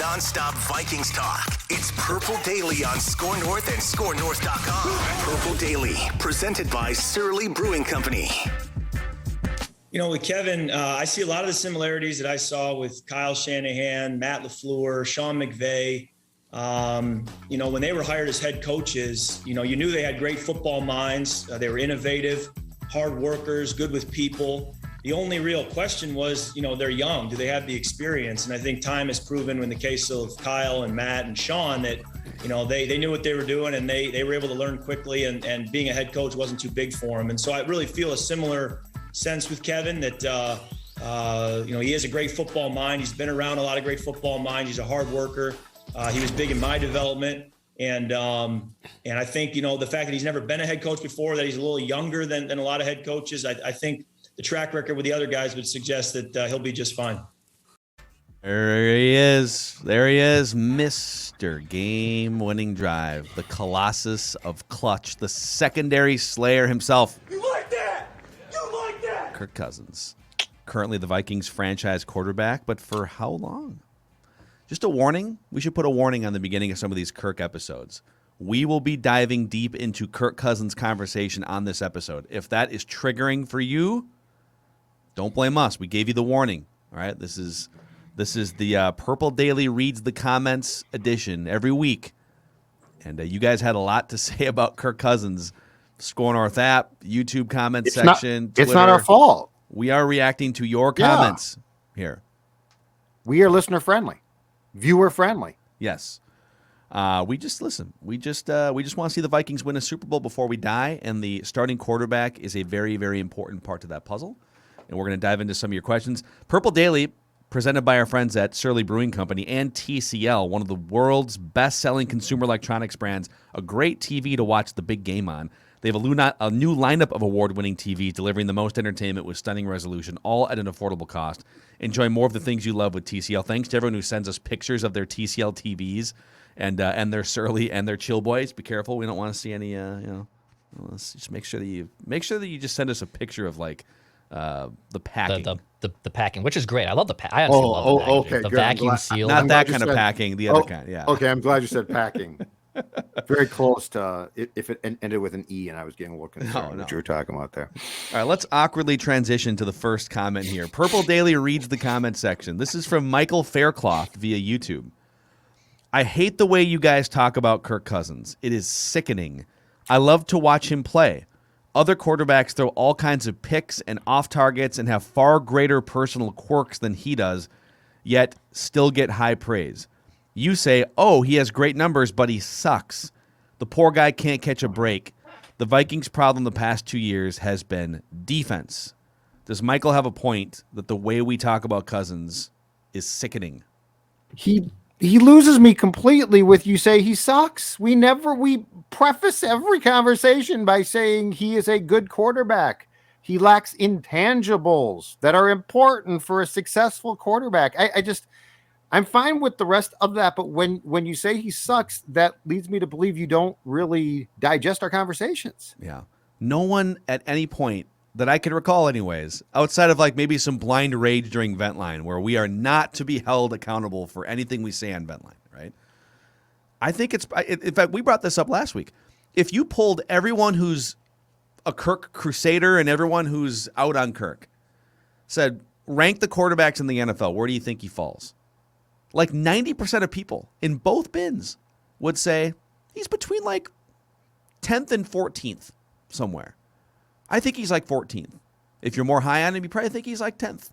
nonstop Vikings talk. It's Purple Daily on Score North and ScoreNorth.com. Purple Daily, presented by Surly Brewing Company. You know, with Kevin, I see a lot of the similarities that I saw with Kyle Shanahan, Matt LaFleur, Sean McVay. You know, when they were hired as head coaches, you know, you knew they had great football minds. They were innovative, hard workers, good with people. The only real question was, you know, they're young. Do they have the experience? And I think time has proven in the case of Kyle and Matt and Sean that, you know, they knew what they were doing and they were able to learn quickly and being a head coach wasn't too big for them. And so I really feel a similar sense with Kevin that, you know, he has a great football mind. He's been around a lot of great football minds. He's a hard worker. He was big in my development. And I think, you know, the fact that he's never been a head coach before, that he's a little younger than a lot of head coaches, I think the track record with the other guys would suggest that he'll be just fine. There he is. There he is, Mr. Game-winning drive, the Colossus of clutch, the secondary slayer himself. You like that? You like that? Kirk Cousins, currently the Vikings franchise quarterback, but for how long? Just a warning. We should put a warning on the beginning of some of these Kirk episodes. We will be diving deep into Kirk Cousins' conversation on this episode. If that is triggering for you, don't blame us. We gave you the warning. All right, this is the Purple Daily Reads the Comments edition every week. And you guys had a lot to say about Kirk Cousins. Score North app, YouTube comment section, Twitter. It's not our fault. We are reacting to your comments here. We are listener friendly, viewer friendly. Yes. We just listen. We just want to see the Vikings win a Super Bowl before we die, and the starting quarterback is a very, very important part to that puzzle. And we're going to dive into some of your questions. Purple Daily, presented by our friends at Surly Brewing Company and TCL, one of the world's best-selling consumer electronics brands, a great TV to watch the big game on. They have a new lineup of award-winning TVs delivering the most entertainment with stunning resolution, all at an affordable cost. Enjoy more of the things you love with TCL. Thanks to everyone who sends us pictures of their TCL TVs and their Surly and their Chill Boys. Be careful, we don't want to see any. Let's just make sure that you just send us a picture of like the packing. The packing, which is great. I love the packing. I honestly love the packaging. Okay, the good. vacuum seal. Not that kind of packing, the other kind, yeah. Okay, I'm glad you said packing. Very close to if it ended with an E and I was getting a little concerned what you were talking about there. All right, let's awkwardly transition to the first comment here. Purple Daily reads the comment section. This is from Michael Faircloth via YouTube. I hate the way you guys talk about Kirk Cousins. It is sickening. I love to watch him play. Other quarterbacks throw all kinds of picks and off targets and have far greater personal quirks than he does, yet still get high praise. You say, oh, he has great numbers, but he sucks. The poor guy can't catch a break. The Vikings' problem the past 2 years has been defense. Does Michael have a point that the way we talk about Cousins is sickening? He loses me completely with you say he sucks. We preface every conversation by saying he is a good quarterback. He lacks intangibles that are important for a successful quarterback. I'm fine with the rest of that, but when you say he sucks, that leads me to believe you don't really digest our conversations. Yeah. No one at any point that I can recall anyways, outside of like maybe some blind rage during Ventline, where we are not to be held accountable for anything we say on Ventline, right? I think in fact, we brought this up last week. If you pulled everyone who's a Kirk crusader and everyone who's out on Kirk, said, rank the quarterbacks in the NFL, where do you think he falls? Like 90% of people in both bins would say he's between like 10th and 14th somewhere. I think he's like 14th. If you're more high on him, you probably think he's like 10th.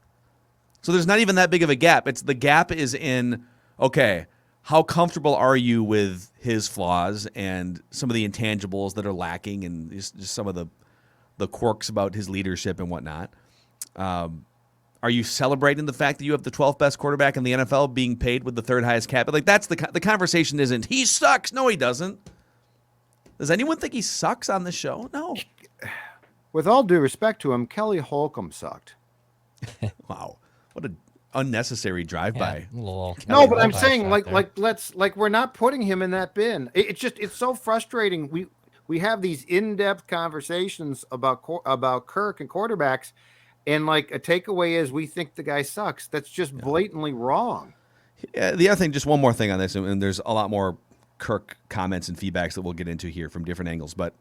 So there's not even that big of a gap. The gap is in, okay, how comfortable are you with his flaws and some of the intangibles that are lacking and just some of the quirks about his leadership and whatnot? Are you celebrating the fact that you have the 12th best quarterback in the NFL being paid with the third highest cap? Like that's the conversation isn't he sucks. No, he doesn't. Does anyone think he sucks on this show? No. With all due respect to him, Kelly Holcomb sucked. Wow. What an unnecessary drive-by. No, but I'm saying we're not putting him in that bin. It's so frustrating. We have these in-depth conversations about Kirk and quarterbacks, and like a takeaway is we think the guy sucks. That's just blatantly wrong. Yeah, the other thing, just one more thing on this, and there's a lot more Kirk comments and feedbacks that we'll get into here from different angles, but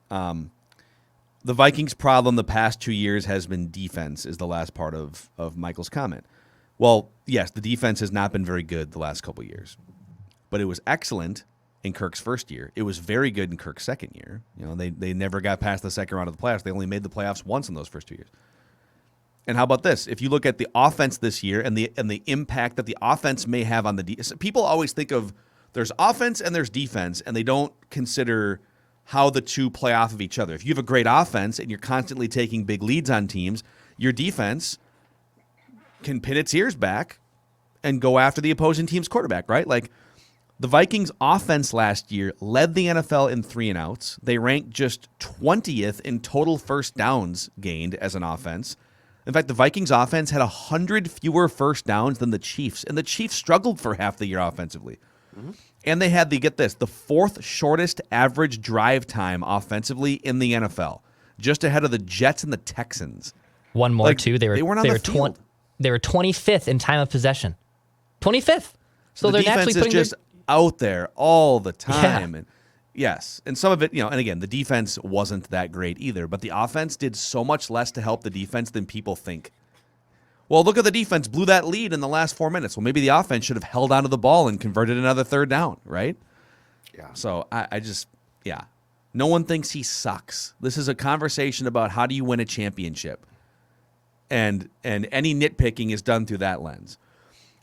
the Vikings' problem the past 2 years has been defense, is the last part of Michael's comment. Well, yes, the defense has not been very good the last couple of years, but it was excellent in Kirk's first year. It was very good in Kirk's second year. You know, they never got past the second round of the playoffs. They only made the playoffs once in those first 2 years. And how about this? If you look at the offense this year and the impact that the offense may have on the defense, people always think of there's offense and there's defense, and they don't consider how the two play off of each other. If you have a great offense and you're constantly taking big leads on teams, your defense can pin its ears back and go after the opposing team's quarterback, right? Like the Vikings offense last year led the NFL in 3-and-outs. They ranked just 20th in total first downs gained as an offense. In fact, the Vikings offense had 100 fewer first downs than the Chiefs, and the Chiefs struggled for half the year offensively. Mm-hmm. And they had, the fourth shortest average drive time offensively in the NFL, just ahead of the Jets and the Texans. One more, too. They weren't on the field. They were 25th in time of possession. 25th. So the they're defense is just out there all the time. Yeah. And yes, and some of it, and again, the defense wasn't that great either, but the offense did so much less to help the defense than people think. Well, look at the defense blew that lead in the last 4 minutes. Well, maybe the offense should have held onto the ball and converted another third down, right? Yeah. So I just, no one thinks he sucks. This is a conversation about how do you win a championship, and any nitpicking is done through that lens.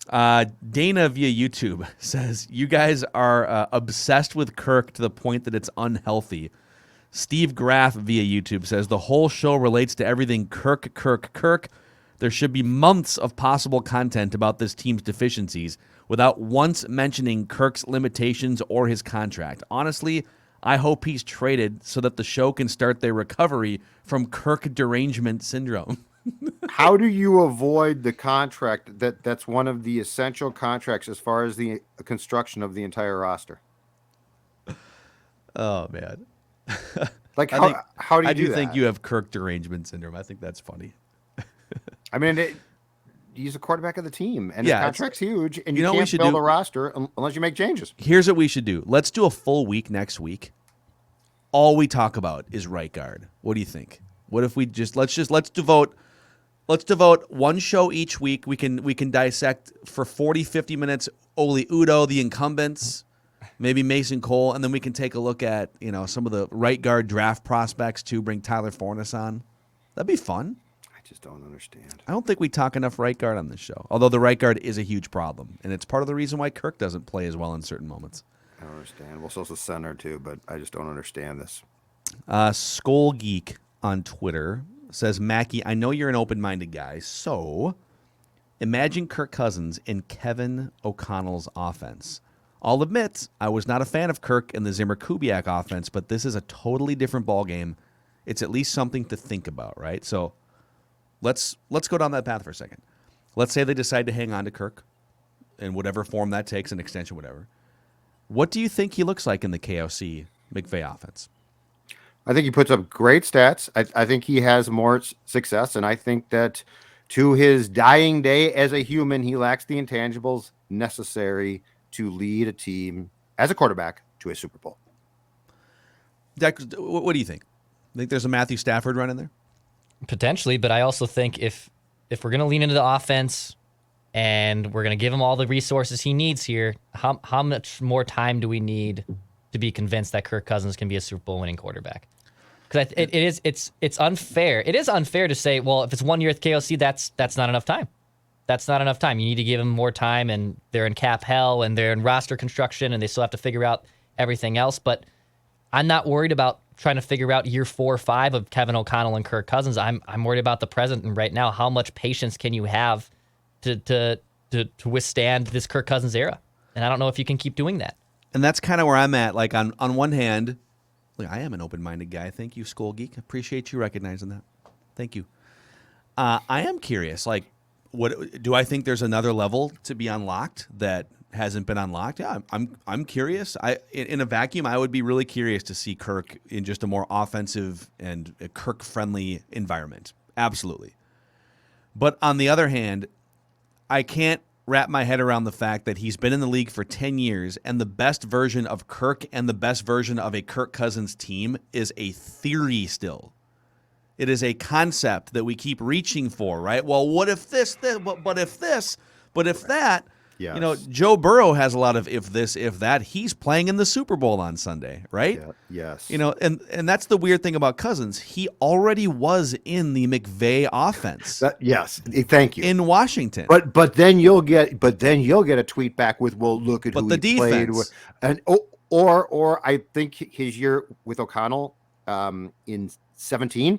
Dana via YouTube says, you guys are obsessed with Kirk to the point that it's unhealthy. Steve Graff via YouTube says, the whole show relates to everything Kirk. There should be months of possible content about this team's deficiencies without once mentioning Kirk's limitations or his contract. Honestly, I hope he's traded so that the show can start their recovery from Kirk derangement syndrome. How do you avoid the contract that's one of the essential contracts as far as the construction of the entire roster? Oh, man. Like, how do you do that? I do think you have Kirk derangement syndrome. I think that's funny. I mean, he's a quarterback of the team, and his contract's huge, and you can't build a roster unless you make changes. Here's what we should do. Let's do a full week next week. All we talk about is right guard. What do you think? What if we let's devote one show each week. We can dissect for 40, 50 minutes Oli Udoh, the incumbents, maybe Mason Cole, and then we can take a look at some of the right guard draft prospects too. Bring Tyler Fornes on. That'd be fun. I just don't understand. I don't think we talk enough right guard on this show, although the right guard is a huge problem, and it's part of the reason why Kirk doesn't play as well in certain moments. I don't understand. Well, so's the center too, but I just don't understand this. Skull Geek on Twitter says, Mackie, I know you're an open-minded guy, so imagine Kirk Cousins in Kevin O'Connell's offense. I'll admit, I was not a fan of Kirk in the Zimmer-Kubiak offense, but this is a totally different ballgame. It's at least something to think about, right? So let's go down that path for a second. Let's say they decide to hang on to Kirk in whatever form that takes, an extension, whatever. What do you think he looks like in the KOC McVay offense? I think he puts up great stats. I think he has more success, and I think that to his dying day as a human, he lacks the intangibles necessary to lead a team as a quarterback to a Super Bowl. Deck, what do you think? Think there's a Matthew Stafford run in there? Potentially, but I also think if we're going to lean into the offense and we're going to give him all the resources he needs here, how much more time do we need to be convinced that Kirk Cousins can be a Super Bowl winning quarterback? Because it's unfair. It is unfair to say, well, if it's 1 year at KOC, that's not enough time. That's not enough time. You need to give him more time, and they're in cap hell, and they're in roster construction, and they still have to figure out everything else. But I'm not worried about trying to figure out year 4 or 5 of Kevin O'Connell and Kirk Cousins. I'm worried about the present and right now. How much patience can you have to withstand this Kirk Cousins era? And I don't know if you can keep doing that. And that's kind of where I'm at. Like on one hand, look, I am an open-minded guy. Thank you, Skull Geek. Appreciate you recognizing that. Thank you. I am curious. Like, what do I think there's another level to be unlocked that hasn't been unlocked? Yeah, I'm curious. In a vacuum, I would be really curious to see Kirk in just a more offensive and Kirk-friendly environment. Absolutely. But on the other hand, I can't wrap my head around the fact that he's been in the league for 10 years and the best version of Kirk and the best version of a Kirk Cousins team is a theory still. It is a concept that we keep reaching for, right? Well, what if this, but if this, but if that? Yes. You know, Joe Burrow has a lot of if this, if that. He's playing in the Super Bowl on Sunday, right? Yeah, yes. You know, and that's the weird thing about Cousins. He already was in the McVay offense. Yes, thank you. In Washington. But then you'll get a tweet back with, well, look at who he played with, and or I think his year with O'Connell in 2017,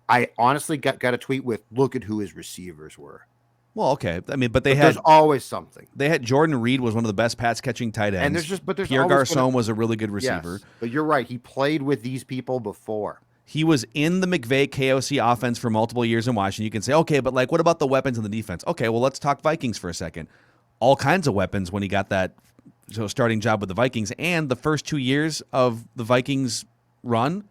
I honestly got a tweet with, look at who his receivers were. Well, okay. I mean, but there's always something. They had Jordan Reed was one of the best pass catching tight ends. And there's Pierre Garçon was a really good receiver. Yes, but you're right. He played with these people before. He was in the McVay KOC offense for multiple years in Washington. You can say, okay, but like, what about the weapons in the defense? Okay, well, let's talk Vikings for a second. All kinds of weapons when he got that starting job with the Vikings, and the first 2 years of the Vikings run,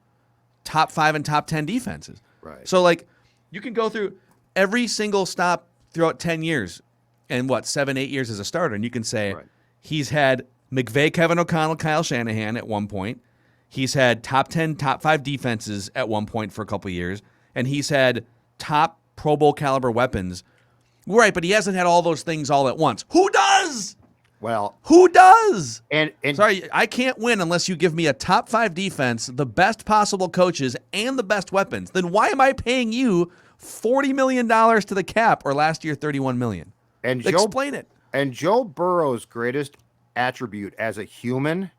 top 5 and top 10 defenses. Right. So like, you can go through every single stop throughout 10 years and 7-8 years as a starter, and you can say he's had McVay, Kevin O'Connell, Kyle Shanahan at one point. He's had top 10, top 5 defenses at one point for a couple of years, and he's had top Pro Bowl caliber weapons. Right, but he hasn't had all those things all at once. Who does? Well, who does? And sorry, I can't win unless you give me a top 5 defense, the best possible coaches, and the best weapons. Then why am I paying you $40 million to the cap, or last year $31 million? And explain it. And Joe Burrow's greatest attribute as a human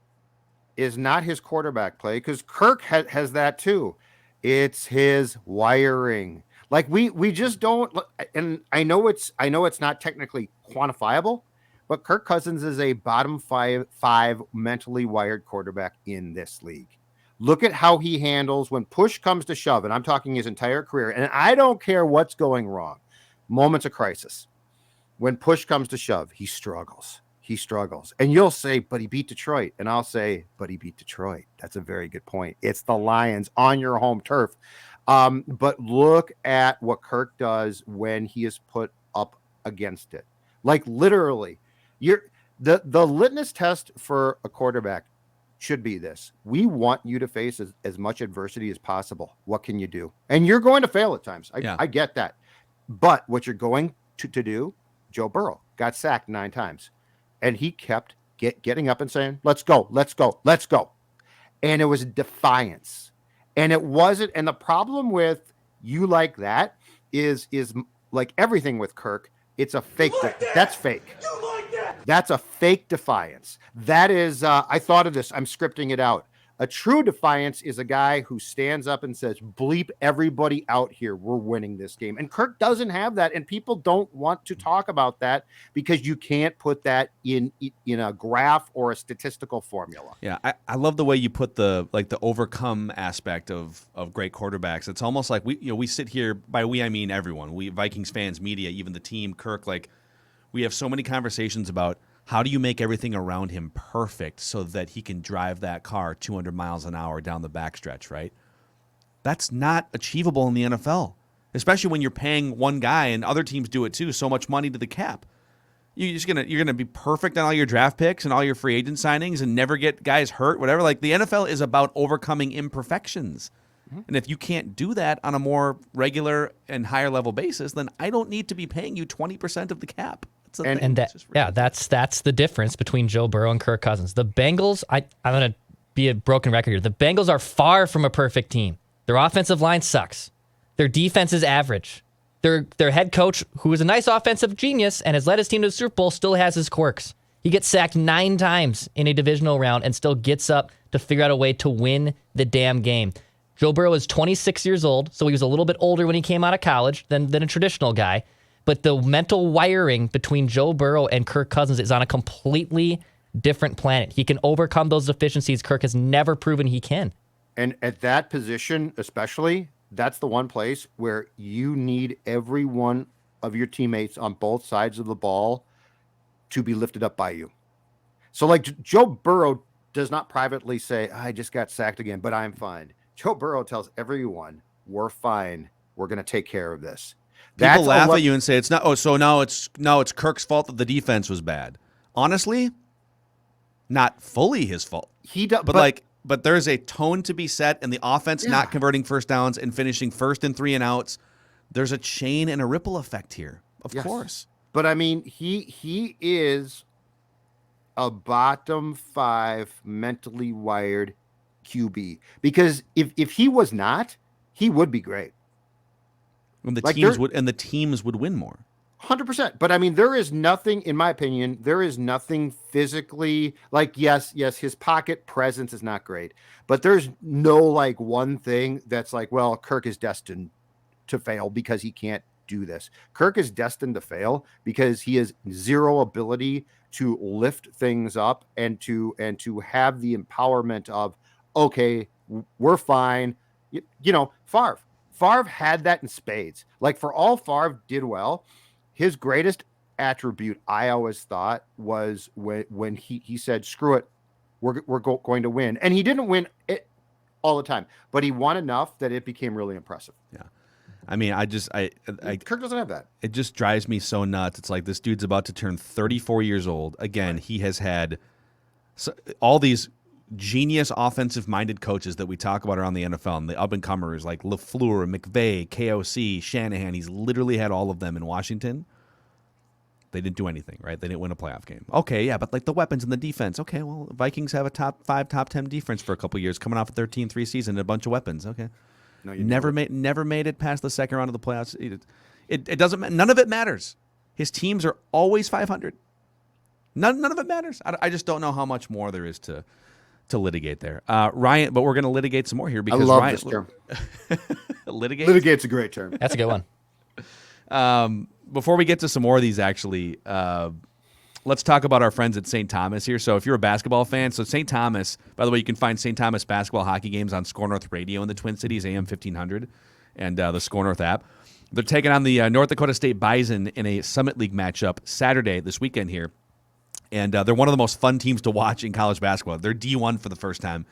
is not his quarterback play, because Kirk has that too. It's his wiring. Like we just don't. And I know it's not technically quantifiable, but Kirk Cousins is a bottom five mentally wired quarterback in this league. Look at how he handles when push comes to shove, and I'm talking his entire career, and I don't care what's going wrong. Moments of crisis. When push comes to shove, he struggles. He struggles. And you'll say, but he beat Detroit. And I'll say, but he beat Detroit. That's a very good point. It's the Lions on your home turf. But look at what Kirk does when he is put up against it. Like literally, the litmus test for a quarterback should be this. We want you to face as much adversity as possible. What can you do? And you're going to fail at times. I get that. But what you're going to do, Joe Burrow got sacked 9 times. And he kept getting up and saying, let's go, let's go, let's go. And it was defiance. And it wasn't. And the problem with you like that is like everything with Kirk, it's a fake. That's fake. You like that? That's a fake defiance. That is, I thought of this. I'm scripting it out. A true defiance is a guy who stands up and says, bleep everybody out here. We're winning this game. And Kirk doesn't have that. And people don't want to talk about that because you can't put that in a graph or a statistical formula. Yeah. I love the way you put the overcome aspect of great quarterbacks. It's almost like we sit here, by we, I mean everyone, we Vikings fans, media, even the team, Kirk, like we have so many conversations about how do you make everything around him perfect so that he can drive that car 200 miles an hour down the backstretch, right? That's not achievable in the NFL, especially when you're paying one guy, and other teams do it too, so much money to the cap. You're gonna be perfect on all your draft picks and all your free agent signings and never get guys hurt, whatever. Like the NFL is about overcoming imperfections. Mm-hmm. And if you can't do that on a more regular and higher level basis, then I don't need to be paying you 20% of the cap. That's the difference between Joe Burrow and Kirk Cousins. The Bengals, I'm going to be a broken record here. The Bengals are far from a perfect team. Their offensive line sucks. Their defense is average. Their head coach, who is a nice offensive genius and has led his team to the Super Bowl, still has his quirks. He gets sacked 9 times in a divisional round and still gets up to figure out a way to win the damn game. Joe Burrow is 26 years old, so he was a little bit older when he came out of college than a traditional guy. But the mental wiring between Joe Burrow and Kirk Cousins is on a completely different planet. He can overcome those deficiencies Kirk has never proven he can. And at that position, especially, that's the one place where you need every one of your teammates on both sides of the ball to be lifted up by you. So like Joe Burrow does not privately say, I just got sacked again, but I'm fine. Joe Burrow tells everyone, we're fine. We're going to take care of this. People laugh at you and say it's not. Oh, so now it's Kirk's fault that the defense was bad. Honestly, not fully his fault. But there's a tone to be set, and the offense not converting first downs and finishing first and 3 and outs. There's a chain and a ripple effect here, of course. But I mean, he is a bottom 5 mentally wired QB, because if he was not, he would be great. And the teams would win more. 100%. But I mean, there is nothing, in my opinion, there is nothing physically like, yes, his pocket presence is not great, but there's no like one thing that's like, well, Kirk is destined to fail because he can't do this. Kirk is destined to fail because he has zero ability to lift things up and to have the empowerment of, okay, we're fine. You know, Favre had that in spades. Like, for all Favre did well, his greatest attribute, I always thought, was when he said, screw it, we're going to win. And he didn't win it all the time, but he won enough that it became really impressive. Yeah. I mean, Kirk doesn't have that. It just drives me so nuts. It's like this dude's about to turn 34 years old. Again, he has had all these genius offensive-minded coaches that we talk about around the NFL, and the up-and-comers like LaFleur, McVay, KOC, Shanahan. He's literally had all of them in Washington. They didn't do anything, right? They didn't win a playoff game. Okay, yeah, but like the weapons and the defense. Okay, well, Vikings have a top 5, top 10 defense for a couple years, coming off a 13-3 season and a bunch of weapons. Okay. No, never made it past the second round of the playoffs. It doesn't. None of it matters. His teams are always 500. None of it matters. I just don't know how much more there is to litigate there. Ryan, but we're going to litigate some more here because I love Ryan, this term. Litigate's a great term. That's a good one. Before we get to some more of these, actually, let's talk about our friends at St. Thomas here. So if you're a basketball fan, so St. Thomas, by the way, you can find St. Thomas basketball hockey games on Score North Radio in the Twin Cities, AM 1500, and the Score North app. They're taking on the North Dakota State Bison in a Summit League matchup Saturday, this weekend here. And they're one of the most fun teams to watch in college basketball. They're D1 for the first time.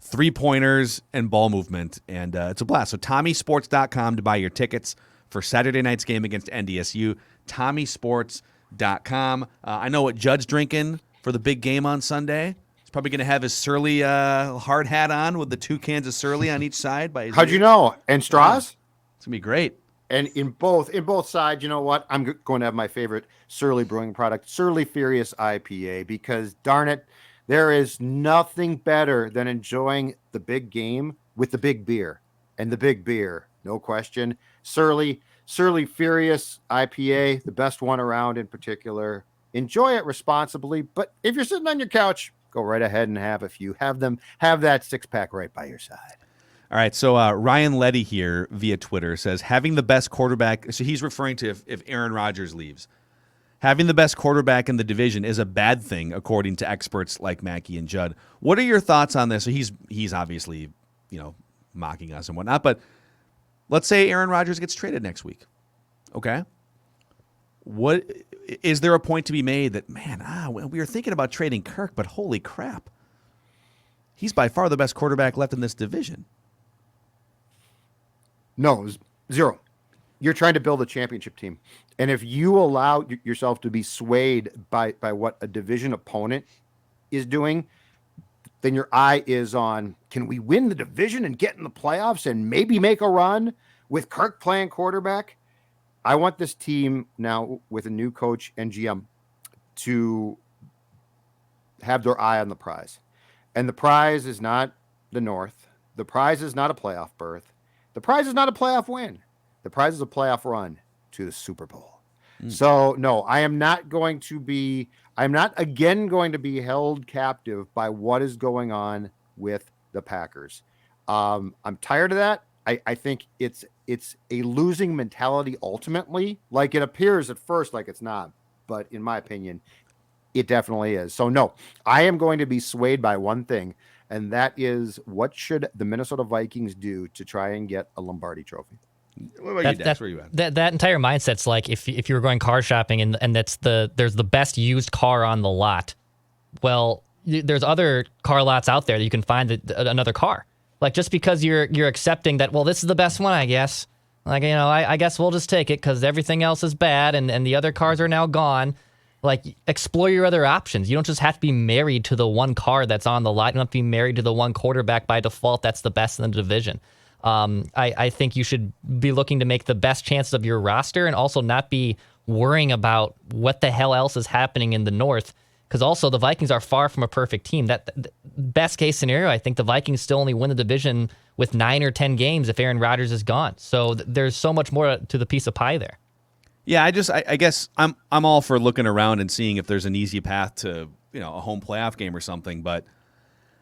3-pointers and ball movement, and it's a blast. So TommySports.com to buy your tickets for Saturday night's game against NDSU. TommySports.com. I know what Judd's drinking for the big game on Sunday. He's probably going to have his Surly hard hat on with the 2 cans of Surly on each side. How'd you know? And straws? It's going to be great. And in both sides, you know what? I'm going to have my favorite Surly brewing product, Surly Furious IPA, because darn it, there is nothing better than enjoying the big game with the big beer. And the big beer, no question. Surly Furious IPA, the best one around in particular. Enjoy it responsibly, but if you're sitting on your couch, go right ahead and have a few. Have that 6-pack right by your side. All right, so Ryan Letty here via Twitter says, having the best quarterback, so he's referring to if Aaron Rodgers leaves. Having the best quarterback in the division is a bad thing, according to experts like Mackey and Judd. What are your thoughts on this? So he's obviously, mocking us and whatnot, but let's say Aaron Rodgers gets traded next week. Okay? What is there a point to be made that, man, we were thinking about trading Kirk, but holy crap. He's by far the best quarterback left in this division. No, 0. You're trying to build a championship team. And if you allow yourself to be swayed by what a division opponent is doing, then your eye is on, can we win the division and get in the playoffs and maybe make a run with Kirk playing quarterback? I want this team now with a new coach and GM to have their eye on the prize. And the prize is not the North. The prize is not a playoff berth. The prize is not a playoff win. The prize is a playoff run to the Super Bowl. So, no, I'm not again going to be held captive by what is going on with the Packers. I'm tired of that. I think it's a losing mentality ultimately. Like, it appears at first like it's not, but in my opinion, it definitely is. So, no, I am going to be swayed by one thing, and that is, what should the Minnesota Vikings do to try and get a Lombardi trophy? What about you, Dax? Where are you at? That entire mindset's like if you were going car shopping and there's the best used car on the lot. Well, there's other car lots out there that you can find another car. Like, just because you're accepting that, well, this is the best one, I guess. Like, I guess we'll just take it because everything else is bad and the other cars are now gone. Like, explore your other options. You don't just have to be married to the one car that's on the lot. You don't have to be married to the one quarterback by default that's the best in the division. I think you should be looking to make the best chances of your roster and also not be worrying about what the hell else is happening in the North. Because also the Vikings are far from a perfect team. That best case scenario, I think the Vikings still only win the division with 9 or 10 games if Aaron Rodgers is gone. So there's so much more to the piece of pie there. Yeah, I guess I'm all for looking around and seeing if there's an easy path to a home playoff game or something, but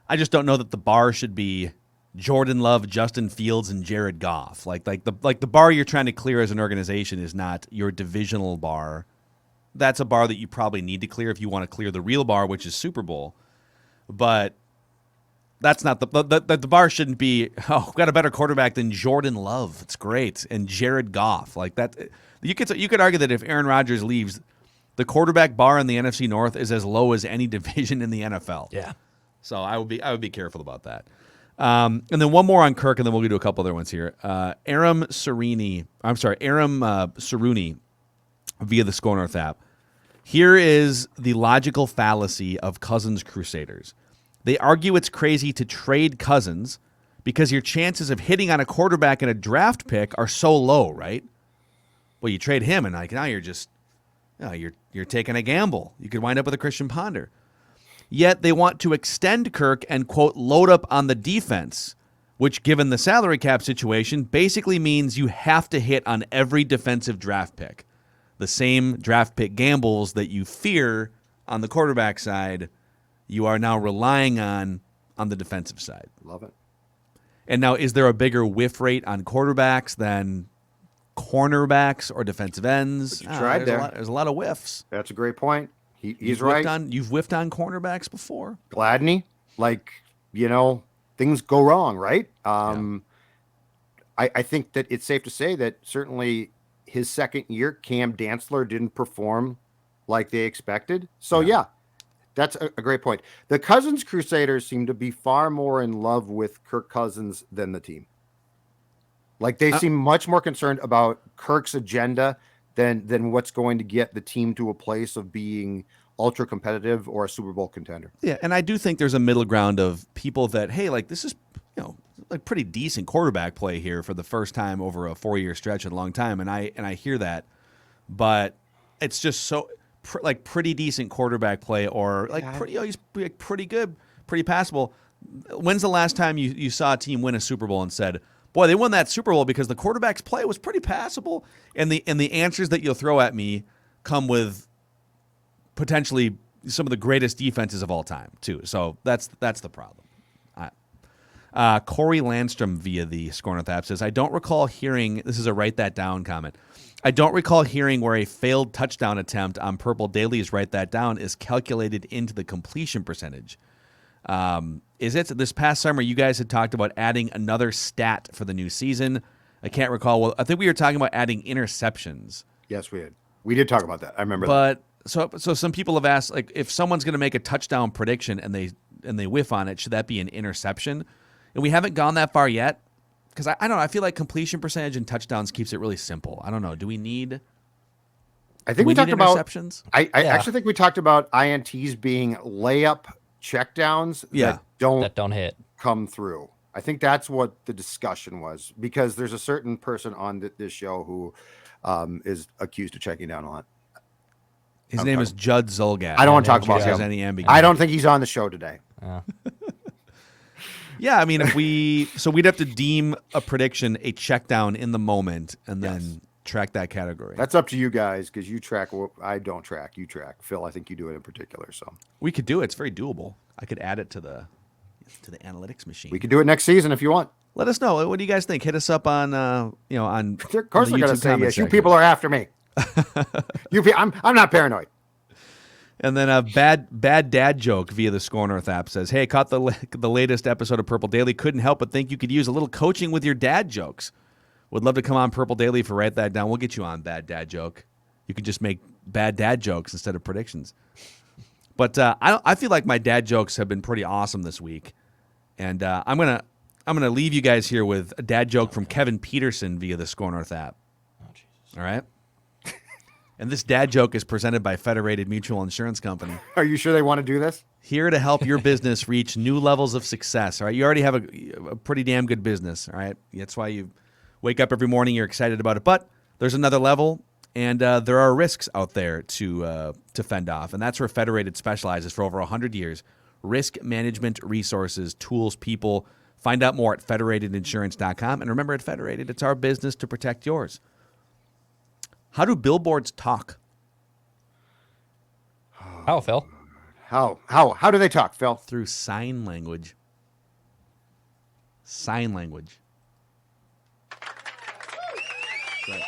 I just don't know that the bar should be Jordan Love, Justin Fields, and Jared Goff. Like the bar you're trying to clear as an organization is not your divisional bar. That's a bar that you probably need to clear if you want to clear the real bar, which is Super Bowl. But that's not the bar shouldn't be, we've got a better quarterback than Jordan Love. It's great. And Jared Goff. Like that. You could argue that if Aaron Rodgers leaves, the quarterback bar in the NFC North is as low as any division in the NFL. Yeah. So I would be careful about that. And then one more on Kirk, and then we'll get to a couple other ones here. Aram Ceruni via the Score North app. Here is the logical fallacy of Cousins Crusaders. They argue it's crazy to trade Cousins because your chances of hitting on a quarterback in a draft pick are so low, right? Well, you trade him, and now you're just you're taking a gamble. You could wind up with a Christian Ponder. Yet they want to extend Kirk and, quote, load up on the defense, which, given the salary cap situation, basically means you have to hit on every defensive draft pick. The same draft pick gambles that you fear on the quarterback side, you are now relying on the defensive side. Love it. And now, is there a bigger whiff rate on quarterbacks than cornerbacks or defensive ends? But you tried there. There's a lot of whiffs. That's a great point. He's right. You've whiffed on cornerbacks before. Gladney, things go wrong, right? I think that it's safe to say that certainly his second year, Cam Dantzler didn't perform like they expected. So, that's a great point. The Cousins Crusaders seem to be far more in love with Kirk Cousins than the team. Like, they seem much more concerned about Kirk's agenda than what's going to get the team to a place of being ultra competitive or a Super Bowl contender. Yeah, and I do think there's a middle ground of people that, hey, like, this is, like pretty decent quarterback play here for the first time over a 4-year stretch in a long time, and I hear that, but it's just so pretty decent quarterback play, or he's pretty good, pretty passable. When's the last time you saw a team win a Super Bowl and said, boy, they won that Super Bowl because the quarterback's play was pretty passable, and the answers that you'll throw at me come with potentially some of the greatest defenses of all time too. So that's the problem. Corey Landstrom via the Score North app says, I don't recall hearing, this is a write that down comment, I don't recall hearing where a failed touchdown attempt on Purple Daily's Write That Down is calculated into the completion percentage. Is it this past summer you guys had talked about adding another stat for the new season? I can't recall. Well, I think we were talking about adding interceptions. Yes, we did. We did talk about that. I remember that. But so some people have asked, like, if someone's going to make a touchdown prediction and they whiff on it, should that be an interception? And we haven't gone that far yet because I don't know. I feel like completion percentage and touchdowns keeps it really simple. I don't know. Do we need? I think we talked about interceptions. I actually think we talked about INTs being layup checkdowns that don't hit, come through. I think that's what the discussion was, because there's a certain person on this show who is accused of checking down a lot. His name is Judd Zolgad. I don't want to talk about him. Any ambiguity. I don't think he's on the show today. Yeah, I mean, we'd have to deem a prediction a check down in the moment and then track that category. That's up to you guys, because you track. I don't track. You track. Phil, I think you do it in particular. So we could do it. It's very doable. I could add it to the analytics machine. We could do it next season if you want. Let us know. What do you guys think? Hit us up on on. Of course, they're going to say yes. You people are after me. I'm not paranoid. And then a bad dad joke via the Score North app says, hey, I caught the latest episode of Purple Daily. Couldn't help but think you could use a little coaching with your dad jokes. Would love to come on Purple Daily for Write That Down. We'll get you on bad dad joke. You can just make bad dad jokes instead of predictions. But I feel like my dad jokes have been pretty awesome this week. And I'm going to I'm gonna leave you guys here with a dad joke from Kevin Peterson via the Score North app. All right. And this dad joke is presented by Federated Mutual Insurance Company. Are you sure they want to do this? Here to help your business reach new levels of success. All right. You already have a pretty damn good business. All right. That's why you wake up every morning, you're excited about it. But there's another level, and there are risks out there to fend off. And that's where Federated specializes for over 100 years. Risk management resources, tools, people. Find out more at federatedinsurance.com. And remember, at Federated, it's our business to protect yours. How do billboards talk? How, Phil? How do they talk, Phil? Through sign language. Sign language. Right.